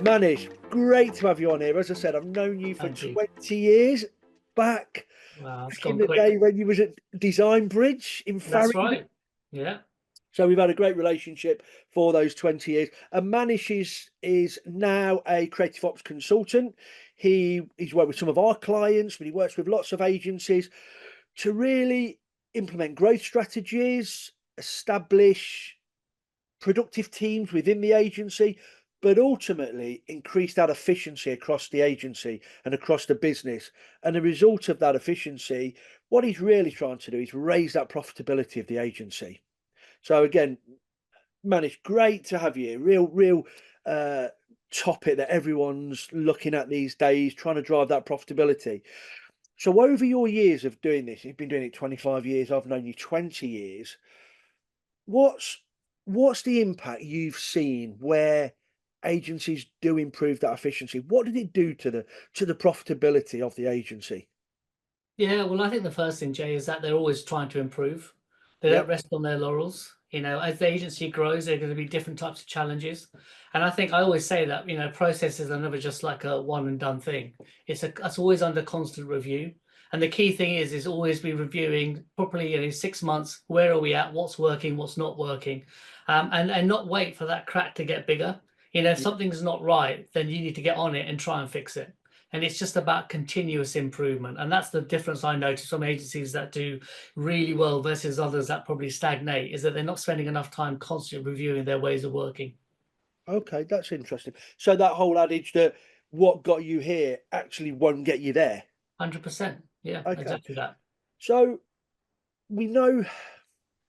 Manish, great to have you on here. As I said, I've known you for Thank you. 20 years back, Wow, it's back in gone the quick. day when you was at Design Bridge in That's Farringdon. right. Yeah. So we've had a great relationship for those 20 years. And Manish is now a creative ops consultant. He's worked with some of our clients, but he works with lots of agencies to really implement growth strategies, establish productive teams within the agency, but ultimately increase that efficiency across the agency and across the business. And the result of that efficiency, what he's really trying to do is raise that profitability of the agency. So again, man, it's great to have you. Real uh, topic that everyone's looking at these days, trying to drive that profitability. So over your years of doing this, you've been doing it 25 years, I've known you 20 years. What's what's the impact you've seen where agencies do improve that efficiency? What did it do to the profitability of the agency? Yeah. Well, I think the first thing, Jay, is that they're always trying to improve. They don't Yep. rest on their laurels. As the agency grows, there are going to be different types of challenges. And I think I always say that, processes are never just like a one and done thing. It's always under constant review. And the key thing is always be reviewing properly, 6 months, where are we at, what's working, what's not working, and not wait for that crack to get bigger. If Yeah. something's not right, then you need to get on it and try and fix it. And it's just about continuous improvement. And that's the difference I notice from agencies that do really well versus others that probably stagnate, is that they're not spending enough time constantly reviewing their ways of working. Okay, that's interesting. So that whole adage that what got you here actually won't get you there. 100%. Yeah, Okay. exactly that. So we know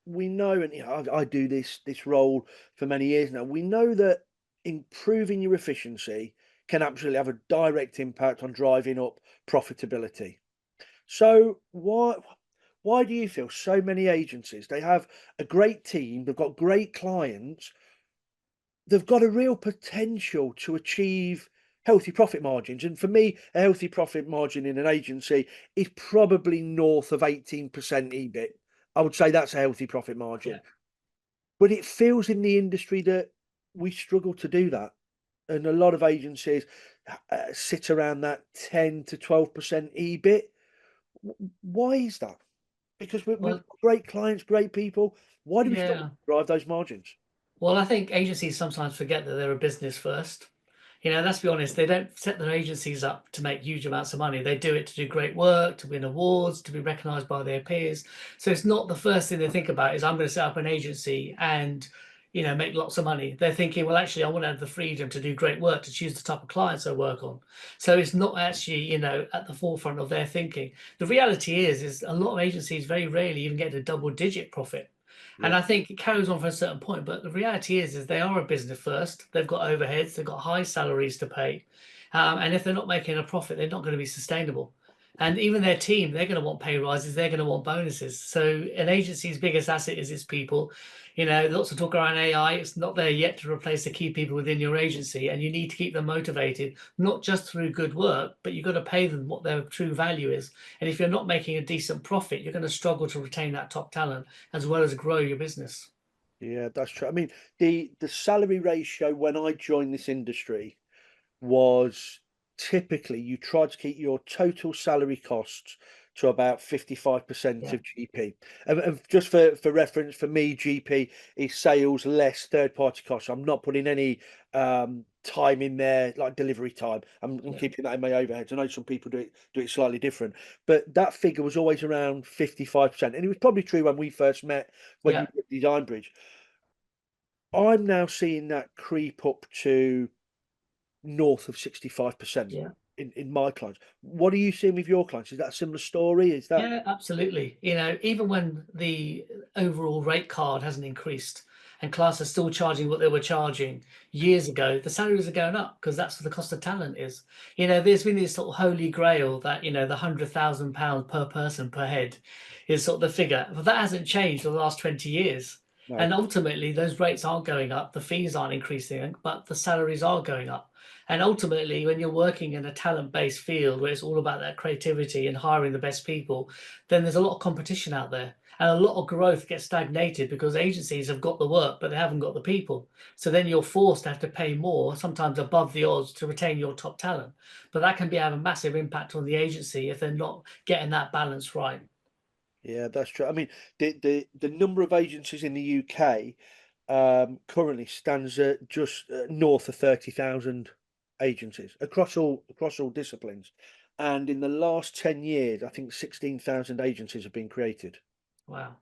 we know, and I do this role for many years now. We know that improving your efficiency can absolutely have a direct impact on driving up profitability. So why do you feel so many agencies, they have a great team, they've got great clients, they've got a real potential to achieve healthy profit margins? And for me, a healthy profit margin in an agency is probably north of 18% EBIT. I would say that's a healthy profit Yeah. margin. But it feels in the industry that we struggle to do that. And a lot of agencies sit around that 10 to 12% EBIT. Why is that? Because we've Well, got great clients, great people. Why do we struggle yeah. to drive those margins? Well, I think agencies sometimes forget that they're a business first. Let's be honest, they don't set their agencies up to make huge amounts of money. They do it to do great work, to win awards, to be recognized by their peers. So it's not the first thing they think about is I'm going to set up an agency and, make lots of money. They're thinking, well, actually, I want to have the freedom to do great work, to choose the type of clients I work on. So it's not actually, at the forefront of their thinking. The reality is a lot of agencies very rarely even get a double-digit profit. And Yeah. I think it carries on for a certain point, but the reality is they are a business first. They've got overheads, they've got high salaries to pay, and if they're not making a profit, they're not going to be sustainable. And even their team, they're going to want pay rises, they're going to want bonuses. So an agency's biggest asset is its people. Lots of talk around AI. It's not there yet to replace the key people within your agency, and you need to keep them motivated, not just through good work, but you've got to pay them what their true value is. And if you're not making a decent profit, you're going to struggle to retain that top talent as well as grow your business. Yeah, that's true. I mean, the salary ratio when I joined this industry was typically you try to keep your total salary costs to about 55% Yeah, of GP. And just for reference, for me, GP is sales less third party costs. I'm not putting any time in there like delivery time. I'm yeah, keeping that in my overheads. I know some people do it slightly different, but that figure was always around 55%. And it was probably true when we first met when you yeah, were at Design Bridge. I'm now seeing that creep up to north of 65% yeah. in my clients. What are you seeing with your clients? Is that a similar story? Is that Yeah, absolutely. Even when the overall rate card hasn't increased and clients are still charging what they were charging years ago, the salaries are going up because that's what the cost of talent is. There's been this sort of holy grail that, the £100,000 per person per head is sort of the figure. But that hasn't changed for the last 20 years. no? And ultimately, those rates aren't going up, the fees aren't increasing, but the salaries are going up. And ultimately, when you're working in a talent-based field where it's all about that creativity and hiring the best people, then there's a lot of competition out there. And a lot of growth gets stagnated because agencies have got the work, but they haven't got the people. So then you're forced to have to pay more, sometimes above the odds, to retain your top talent. But that can have a massive impact on the agency if they're not getting that balance right. Yeah, that's true. I mean, the number of agencies in the UK currently stands at just north of 30,000 agencies across all disciplines. And in the last 10 years, I think 16,000 agencies have been created. Wow.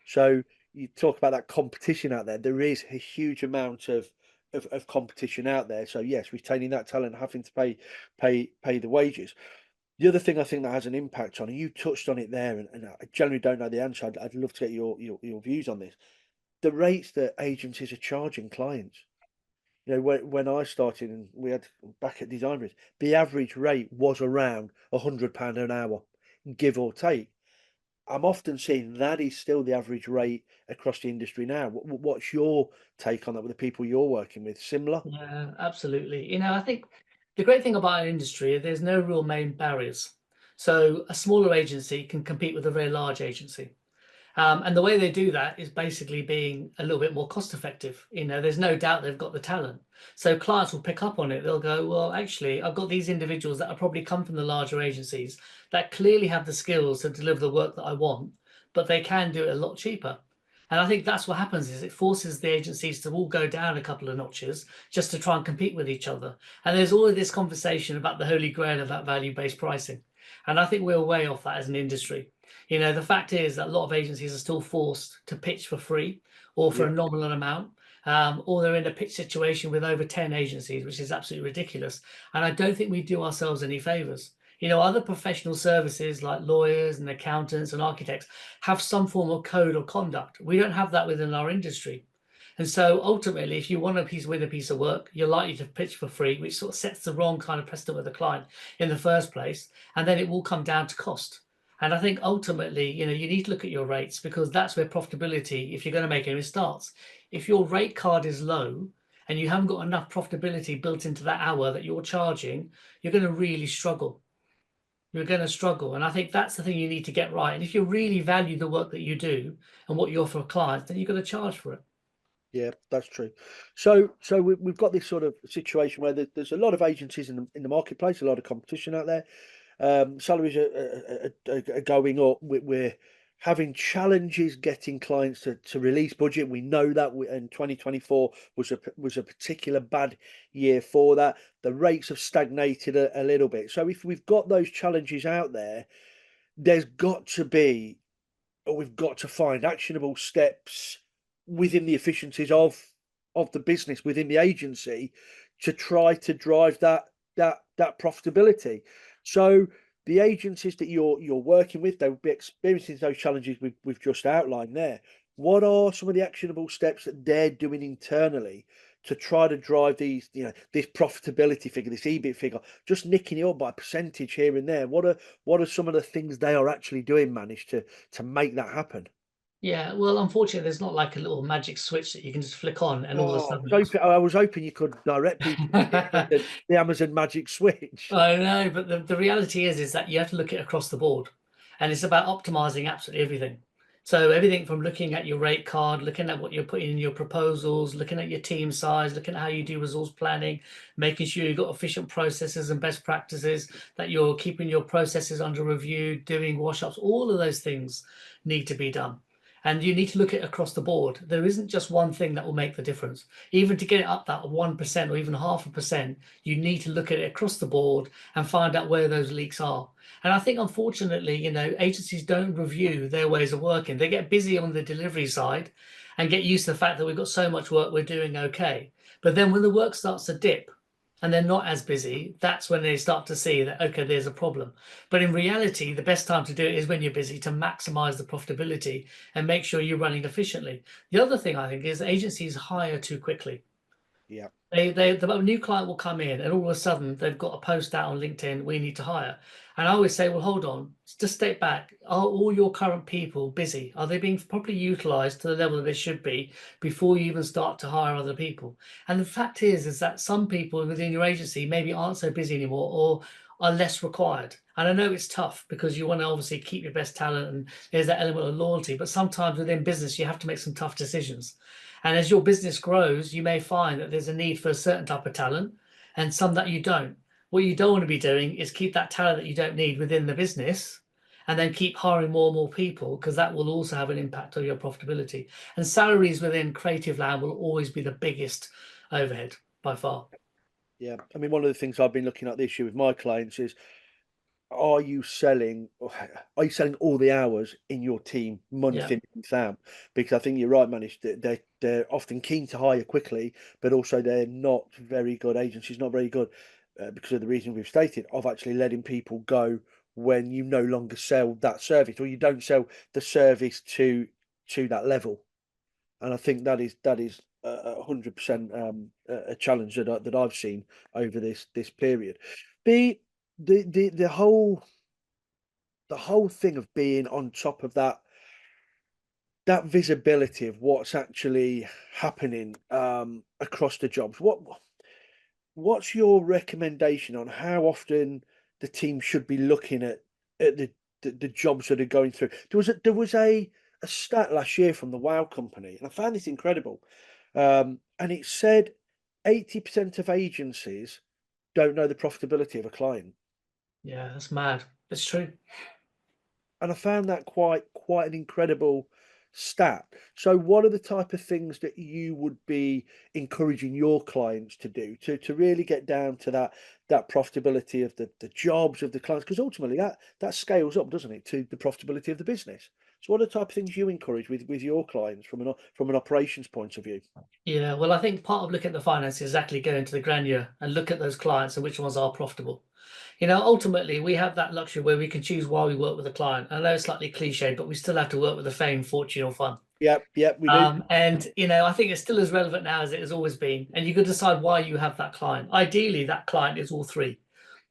So you talk about that competition out there. There is a huge amount of competition out there. So yes, retaining that talent, having to pay the wages. The other thing I think that has an impact on, and you touched on it there, and I generally don't know the answer. I'd love to get your views on this. The rates that agencies are charging clients. You know, when I started and we had back at Design Bridge, the average rate was around £100 an hour, give or take. I'm often seeing that is still the average rate across the industry now. What's your take on that with the people you're working with? Similar? Yeah, absolutely. I think the great thing about our industry, there's no real main barriers. So a smaller agency can compete with a very large agency. And the way they do that is basically being a little bit more cost effective. There's no doubt they've got the talent. So clients will pick up on it. They'll go, well, actually, I've got these individuals that have probably come from the larger agencies that clearly have the skills to deliver the work that I want, but they can do it a lot cheaper. And I think that's what happens is it forces the agencies to all go down a couple of notches just to try and compete with each other. And there's all of this conversation about the holy grail of that value-based pricing. And I think we're way off that as an industry. The fact is that a lot of agencies are still forced to pitch for free or for a Yeah, nominal amount, or they're in a pitch situation with over 10 agencies, which is absolutely ridiculous. And I don't think we do ourselves any favors. Other professional services like lawyers and accountants and architects have some form of code or conduct. We don't have that within our industry. And so ultimately, if you want win a piece of work, you're likely to pitch for free, which sort of sets the wrong kind of precedent with the client in the first place. And then it will come down to cost. And I think ultimately, you need to look at your rates because that's where profitability, if you're going to make any, starts. If your rate card is low and you haven't got enough profitability built into that hour that you're charging, you're going to really struggle. You're going to struggle. And I think that's the thing you need to get right. And if you really value the work that you do and what you offer clients, then you've got to charge for it. yeah, that's true. So we've got this sort of situation where there's a lot of agencies in the marketplace, a lot of competition out there. Salaries are going up. We're having challenges getting clients to release budget. We know that, and 2024 was a particular bad year for that. The rates have stagnated a little bit. So if we've got those challenges out there, there's got to be, or we've got to find actionable steps within the efficiencies of the business within the agency to try to drive that profitability. So the agencies that you're working with, they will be experiencing those challenges we've just outlined there. What are some of the actionable steps that they're doing internally to try to drive this profitability figure, this EBIT figure, just nicking it up by a percentage here and there? What are some of the things they are actually doing, managed to make that happen? Yeah, well, unfortunately, there's not like a little magic switch that you can just flick on and all of a Oh, sudden I was hoping you could direct people to it, like the Amazon magic switch. I know, but the reality is that you have to look at it across the board, and it's about optimizing absolutely everything. So everything from looking at your rate card, looking at what you're putting in your proposals, looking at your team size, looking at how you do resource planning, making sure you've got efficient processes and best practices, that you're keeping your processes under review, doing wash-ups, all of those things need to be done. And you need to look at it across the board. There isn't just one thing that will make the difference. Even to get it up that 1% or even 0.5%, you need to look at it across the board and find out where those leaks are. And I think, unfortunately, agencies don't review their ways of working. They get busy on the delivery side and get used to the fact that we've got so much work, we're doing okay. But then when the work starts to dip and they're not as busy, that's when they start to see that, okay, there's a problem. But in reality, the best time to do it is when you're busy to maximize the profitability and make sure you're running efficiently. The other thing I think is agencies hire too quickly. Yeah, The new client will come in and all of a sudden they've got a post out on LinkedIn, we need to hire. And I always say, well, hold on, just step back. Are all your current people busy? Are they being properly utilized to the level that they should be before you even start to hire other people? And the fact is that some people within your agency maybe aren't so busy anymore, or are less required. And I know it's tough because you want to obviously keep your best talent and there's that element of loyalty, but sometimes within business, you have to make some tough decisions. And as your business grows, you may find that there's a need for a certain type of talent and some that you don't. What you don't want to be doing is keep that talent that you don't need within the business and then keep hiring more and more people, because that will also have an impact on your profitability. And salaries within creative land will always be the biggest overhead by far. Yeah. I mean, one of the things I've been looking at this year with my clients is, are you selling all the hours in your team month Yeah. in, month out? Because I think you're right, Manish, that they're often keen to hire quickly, but also they're not very good. Agencies not very good because of the reason we've stated of actually letting people go when you no longer sell that service, or you don't sell the service to that level. And I think that is 100% a challenge that I've seen over this period. The the whole thing of being on top of that visibility of what's actually happening across the jobs. What's your recommendation on how often the team should be looking at the jobs that are going through? There was a stat last year from the Wow Company, and I found this incredible. And it said 80% of agencies don't know the profitability of a client. Yeah, that's mad. It's true. And I found that quite an incredible stat. So what are the type of things that you would be encouraging your clients to do to really get down to that profitability of the jobs of the clients? Because ultimately that scales up, doesn't it, to the profitability of the business. So what are the type of things you encourage with your clients from an operations point of view? Yeah, well, I think part of looking at the finance is exactly go into the granular and look at those clients and which ones are profitable. Ultimately, we have that luxury where we can choose why we work with a client. I know it's slightly cliched, but we still have to work with the fame, fortune, or fun. Yep, we do. And I think it's still as relevant now as it has always been. And you can decide why you have that client. Ideally, that client is all three.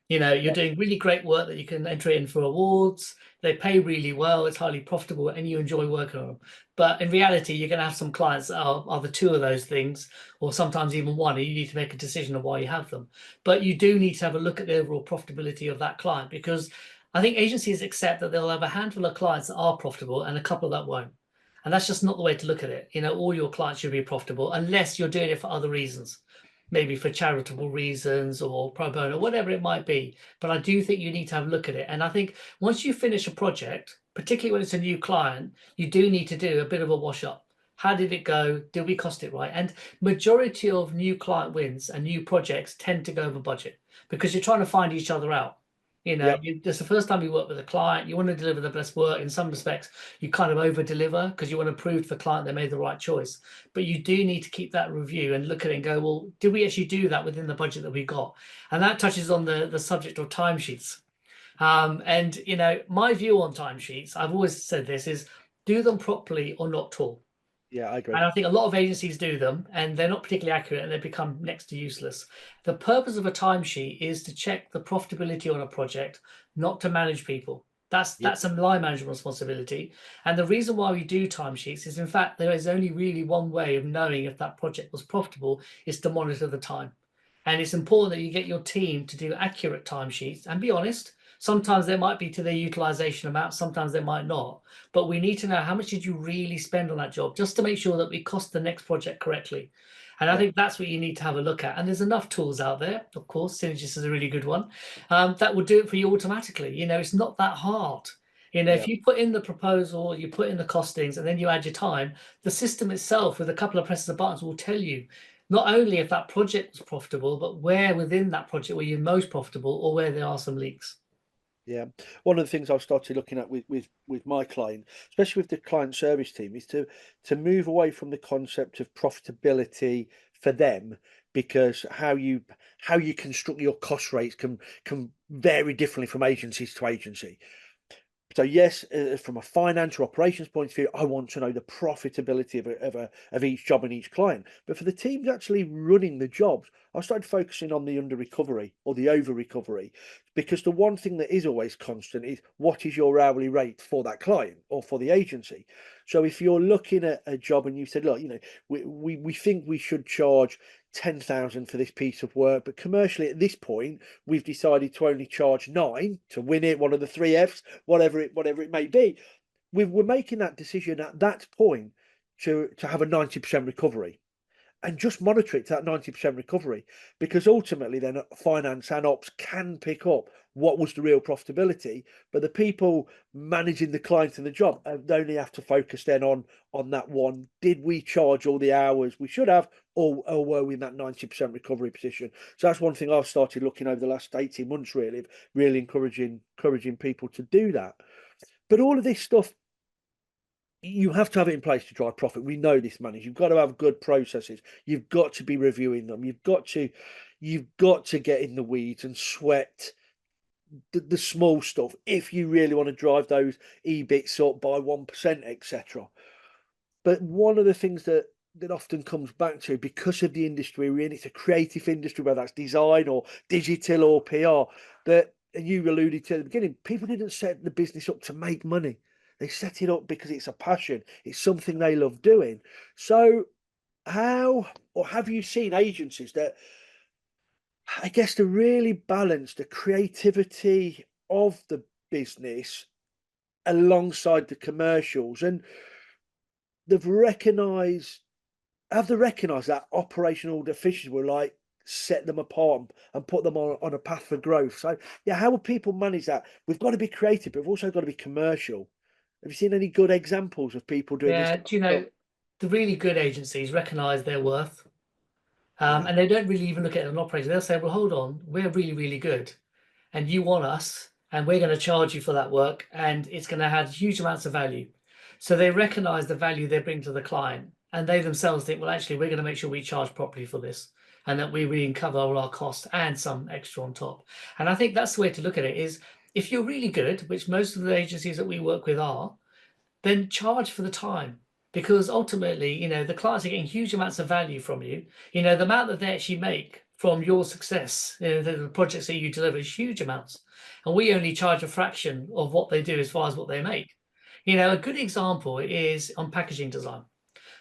You're Yep, doing really great work that you can enter in for awards. They pay really well. It's highly profitable, and you enjoy working on them. But in reality, you're going to have some clients that are the two of those things, or sometimes even one, and you need to make a decision of why you have them. But you do need to have a look at the overall profitability of that client, because I think agencies accept that they'll have a handful of clients that are profitable and a couple that won't. And that's just not the way to look at it. All your clients should be profitable unless you're doing it for other reasons, maybe for charitable reasons or pro bono, whatever it might be. But I do think you need to have a look at it. And I think once you finish a project, particularly when it's a new client, you do need to do a bit of a wash up. How did it go? Did we cost it right? And majority of new client wins and new projects tend to go over budget because you're trying to find each other out. yep, It's the first time you work with a client, you want to deliver the best work. In some respects, you kind of over deliver because you want to prove to the client they made the right choice. But you do need to keep that review and look at it and go, well, did we actually do that within the budget that we got? And that touches on the subject of timesheets. And my view on timesheets, I've always said this, is do them properly or not at all. yeah, I agree. And I think a lot of agencies do them and they're not particularly accurate and they become next to useless. The purpose of a timesheet is to check the profitability on a project, not to manage people. That's Yep, that's a line management responsibility. And the reason why we do timesheets is, in fact, there is only really one way of knowing if that project was profitable, is to monitor the time. And it's important that you get your team to do accurate timesheets and be honest. Sometimes they might be to their utilization amount, sometimes they might not. But we need to know how much did you really spend on that job just to make sure that we cost the next project correctly. And I yep, think that's what you need to have a look at. And there's enough tools out there, of course, Synergist is a really good one, that will do it for you automatically. It's not that hard. If yep. you put in the proposal, you put in the costings, and then you add your time, the system itself, with a couple of presses of buttons, will tell you not only if that project was profitable, but where within that project were you most profitable or where there are some leaks. Yeah, one of the things I've started looking at with my client, especially with the client service team, is to move away from the concept of profitability for them, because how you construct your cost rates can vary differently from agencies to agency. So yes, from a financial operations point of view, I want to know the profitability of each job and each client. But for the teams actually running the jobs, I started focusing on the under recovery or the over recovery, because the one thing that is always constant is what is your hourly rate for that client or for the agency. So if you're looking at a job and you said, look, we think we should charge 10,000 for this piece of work, but commercially at this point we've decided to only charge 9 to win it, one of the three Fs, whatever it may be. We're making that decision at that point to have a 90% recovery, and just monitor it to that 90% recovery, because ultimately then finance and ops can pick up what was the real profitability, but the people managing the client and the job only have to focus then on that one. Did we charge all the hours we should have, or were we in that 90% recovery position? So that's one thing I've started looking over the last 18 months, really encouraging people to do that. But all of this stuff, you have to have it in place to drive profit. We know this, Manish. You've got to have good processes. You've got to be reviewing them. You've got to get in the weeds and sweat the small stuff if you really want to drive those EBITs up by 1%, etc. But one of the things that often comes back to, because of the industry we're in, it's a creative industry, whether that's design or digital or PR, that, and you alluded to at the beginning, people didn't set the business up to make money. They set it up because it's a passion. It's something they love doing. So how, or have you seen agencies that, I guess, to really balance the creativity of the business alongside the commercials, and they've recognized, have they recognised that operational deficiencies will like set them apart and put them on a path for growth? So yeah, how will people manage that? We've got to be creative, but we've also got to be commercial. Have you seen any good examples of people doing this? Yeah, do you know, the really good agencies recognize their worth, Yeah, and they don't really even look at an operator. They'll say, well, hold on, we're really, really good, and you want us, and we're going to charge you for that work, and it's going to have huge amounts of value. So they recognize the value they bring to the client, and they themselves think, well, actually, we're going to make sure we charge properly for this, and that we really cover all our costs and some extra on top. And I think that's the way to look at it is, if you're really good, which most of the agencies that we work with are, then charge for the time, because ultimately, the clients are getting huge amounts of value from you. The amount that they actually make from your success, the projects that you deliver is huge amounts, and we only charge a fraction of what they do as far as what they make. A good example is on packaging design.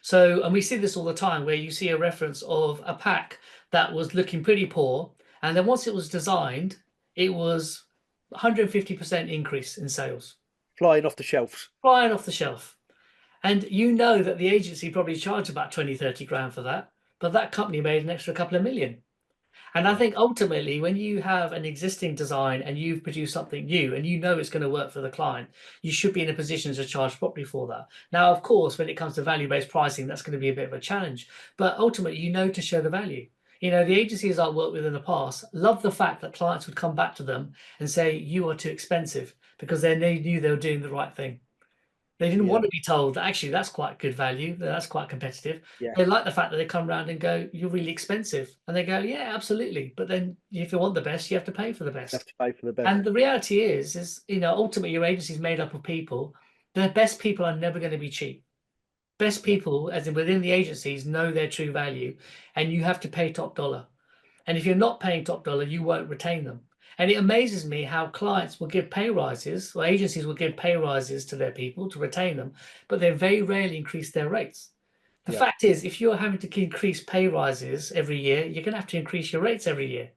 So, and we see this all the time, where you see a reference of a pack that was looking pretty poor, and then once it was designed, it was 150% increase in sales, flying off the shelves. flying off the shelf. And that the agency probably charged about 20, 30 grand for that, but that company made an extra couple of million. And I Yeah, think ultimately, when you have an existing design and you've produced something new and it's going to work for the client, you should be in a position to charge properly for that. Now, of course, when it comes to value-based pricing, that's going to be a bit of a challenge, but ultimately, to show the value. The agencies I've worked with in the past love the fact that clients would come back to them and say, you are too expensive, because then they knew they were doing the right thing. They didn't yeah, want to be told that actually that's quite good value, that's quite competitive. yeah. They like the fact that they come around and go, you're really expensive. And they go, yeah, absolutely. But then if you want the best, you have to pay for the You have best. to pay for the And best. the reality is, ultimately your agency is made up of people. The best people are never going to be cheap. Best Yeah, people, as in within the agencies, know their true value, and you have to pay top dollar. And if you're not paying top dollar, you won't retain them. And it amazes me how clients will give pay rises, or agencies will give pay rises to their people to retain them, but they very rarely increase their rates. The yeah, fact is, if you're having to increase pay rises every year, you're going to have to increase your rates every year.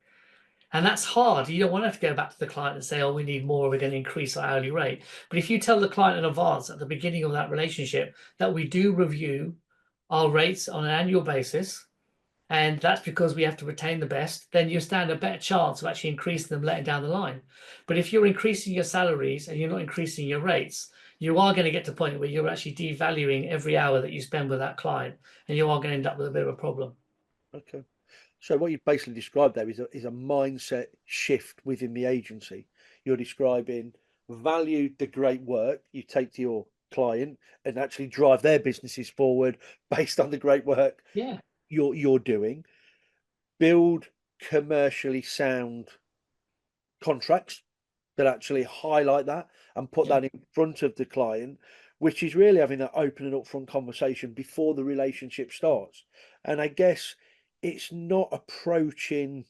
And that's hard. You don't want to have to go back to the client and say, oh, we need more, we're going to increase our hourly rate. But if you tell the client in advance at the beginning of that relationship that we do review our rates on an annual basis, and that's because we have to retain the best, then you stand a better chance of actually increasing them later down the line. But if you're increasing your salaries and you're not increasing your rates, you are going to get to a point where you're actually devaluing every hour that you spend with that client, and you are going to end up with a bit of a problem. okay. So what you've basically described there is a mindset shift within the agency. You're describing value the great work you take to your client and actually drive their businesses forward based on the great work Yeah, you're doing. Build commercially sound contracts that actually highlight that and put yeah, that in front of the client, which is really having that open and upfront conversation before the relationship starts. And I guess it's not approaching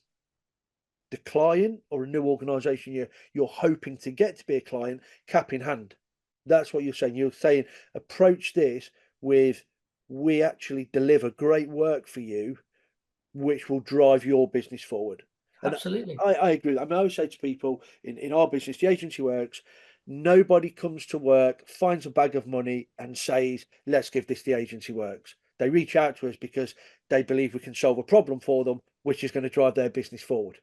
the client or a new organization you're hoping to get to be a client cap in hand. That's what you're saying. You're saying approach this with, we actually deliver great work for you, which will drive your business forward. And Absolutely. I agree. I mean, I always say to people in our business, the agency works, nobody comes to work, finds a bag of money and says, let's give this the agency works. They reach out to us because they believe we can solve a problem for them, which is going to drive their business forward.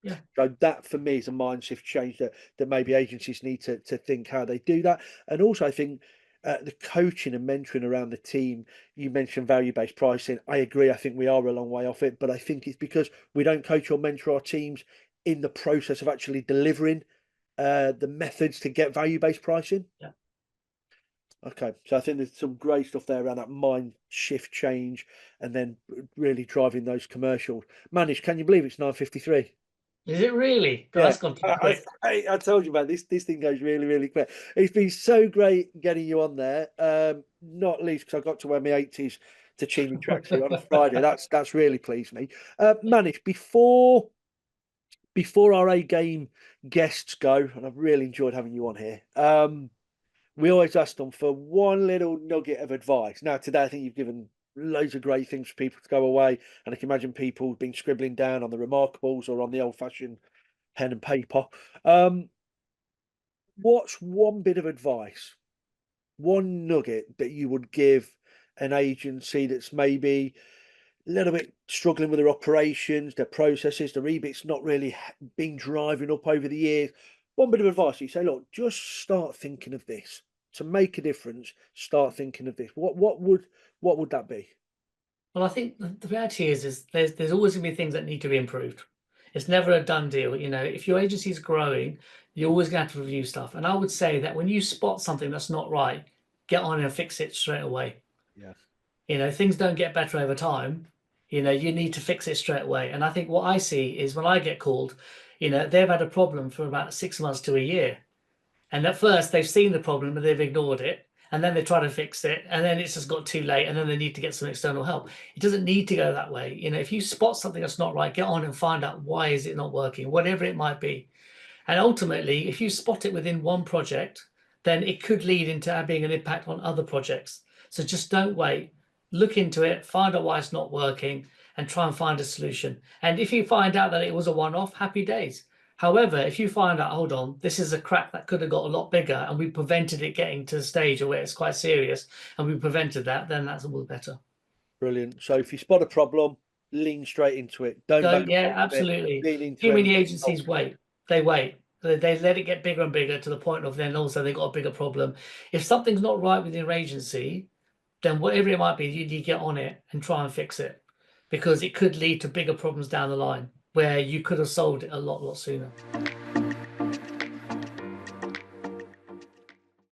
Yeah. So that for me is a mind shift change that maybe agencies need to think how they do that. And also I think the coaching and mentoring around the team, you mentioned value-based pricing. I agree. I think we are a long way off it, but I think it's because we don't coach or mentor our teams in the process of actually delivering the methods to get value-based pricing. Yeah. Okay, so I think there's some great stuff there around that mind shift change, and then really driving those commercials. Manish, can you believe it's 9:53? Is it really? God, Yeah, that's gone too quick. I told you, man, this thing goes really, really quick. It's been so great getting you on there, not least because I got to wear my 80s Tachini tracksuit on a Friday. That's really pleased me. Manish, before our A game guests go, and I've really enjoyed having you on here. We always ask them for one little nugget of advice. Now, today I think you've given loads of great things for people to go away, and I can imagine people been scribbling down on the remarkables or on the old-fashioned pen and paper. Um, what's one bit of advice, one nugget that you would give an agency that's maybe a little bit struggling with their operations, their processes, their EBIT's not really been driving up over the years? One bit of advice, you say, look, just start thinking of this to make a difference. Start thinking of this. What would that be? Well, I think the reality is there's always going to be things that need to be improved. It's never a done deal. You know, if your agency is growing, you're always going to have to review stuff. And I would say that when you spot something that's not right, get on and fix it straight away. Yeah, You know, things don't get better over time. You know, you need to fix it straight away. And I think what I see is when I get called, you know, they've had a problem for about 6 months to a year. And at first they've seen the problem and they've ignored it. And then they try to fix it. And then it's just got too late. And then they need to get some external help. It doesn't need to go that way. You know, if you spot something that's not right, get on and find out why is it not working, whatever it might be. And ultimately, if you spot it within one project, then it could lead into being an impact on other projects. So just don't wait. Look into it, find out why it's not working, and try and find a solution. And if you find out that it was a one-off, happy days. However, if you find out, hold on, this is a crack that could have got a lot bigger, and we prevented it getting to the stage where it's quite serious, and we prevented that, then that's all better. brilliant. So if you spot a problem, lean straight into it. Don't Go, back yeah, away from it. absolutely. Lean into Too it and many get it agencies wait. They wait. They let it get bigger and bigger to the point of then also they got a bigger problem. If something's not right with your agency, then whatever it might be, you need to get on it and try and fix it because it could lead to bigger problems down the line where you could have solved it a lot sooner.